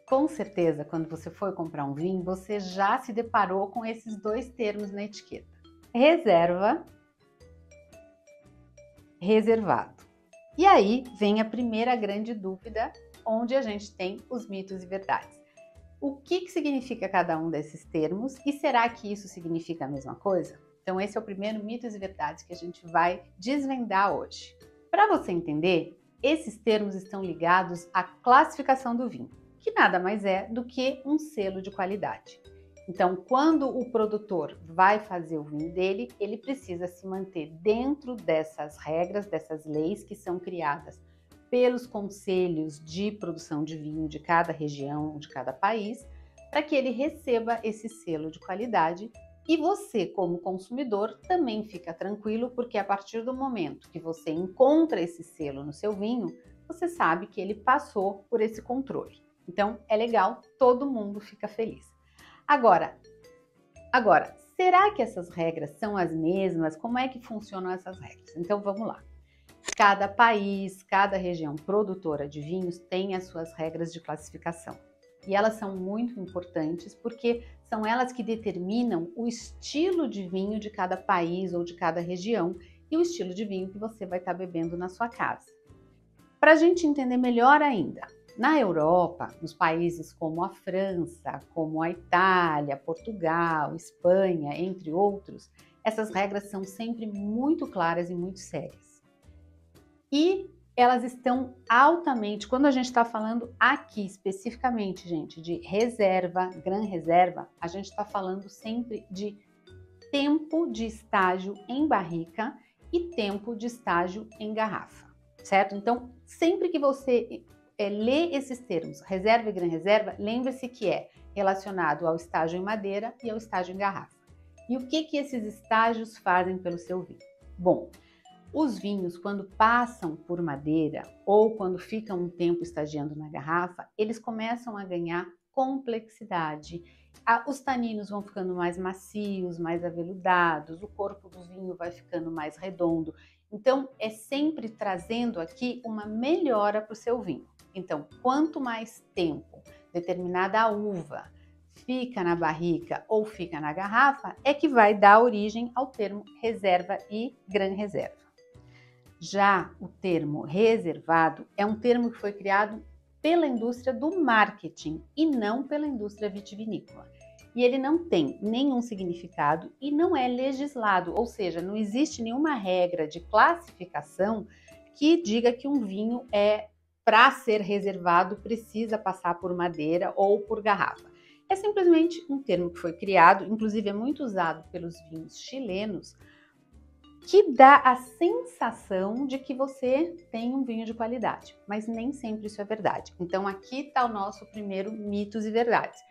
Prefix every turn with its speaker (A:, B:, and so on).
A: Com certeza, quando você for comprar um vinho, você já se deparou com esses dois termos na etiqueta: reserva, reservado. E aí vem a primeira grande dúvida, onde a gente tem os mitos e verdades. O que significa cada um desses termos e será que isso significa a mesma coisa? Então esse é o primeiro mitos e verdades que a gente vai desvendar hoje. Para você entender, esses termos estão ligados à classificação do vinho, que nada mais é do que um selo de qualidade. Então, quando o produtor vai fazer o vinho dele, ele precisa se manter dentro dessas regras, dessas leis que são criadas pelos conselhos de produção de vinho de cada região, de cada país, para que ele receba esse selo de qualidade. E você, como consumidor, também fica tranquilo, porque a partir do momento que você encontra esse selo no seu vinho, você sabe que ele passou por esse controle. Então, é legal, todo mundo fica feliz. Agora, será que essas regras são as mesmas? Como é que funcionam essas regras? Então, vamos lá. Cada país, cada região produtora de vinhos tem as suas regras de classificação. E elas são muito importantes porque são elas que determinam o estilo de vinho de cada país ou de cada região e o estilo de vinho que você vai estar bebendo na sua casa. Para a gente entender melhor ainda, na Europa, nos países como a França, como a Itália, Portugal, Espanha, entre outros, essas regras são sempre muito claras e muito sérias. E elas estão altamente, quando a gente está falando aqui especificamente, gente, de reserva, gran reserva, a gente está falando sempre de tempo de estágio em barrica e tempo de estágio em garrafa, certo? Então, sempre que você lê esses termos, reserva e gran reserva, lembre-se que é relacionado ao estágio em madeira e ao estágio em garrafa. E o que esses estágios fazem pelo seu vinho? Bom, os vinhos, quando passam por madeira ou quando ficam um tempo estagiando na garrafa, eles começam a ganhar complexidade. Os taninos vão ficando mais macios, mais aveludados, o corpo do vinho vai ficando mais redondo. Então, é sempre trazendo aqui uma melhora para o seu vinho. Então, quanto mais tempo determinada uva fica na barrica ou fica na garrafa, é que vai dar origem ao termo reserva e gran reserva. Já o termo reservado é um termo que foi criado pela indústria do marketing e não pela indústria vitivinícola. E ele não tem nenhum significado e não é legislado, ou seja, não existe nenhuma regra de classificação que diga que um vinho para ser reservado, precisa passar por madeira ou por garrafa. É simplesmente um termo que foi criado, inclusive é muito usado pelos vinhos chilenos, que dá a sensação de que você tem um vinho de qualidade, mas nem sempre isso é verdade. Então aqui está o nosso primeiro mitos e verdades.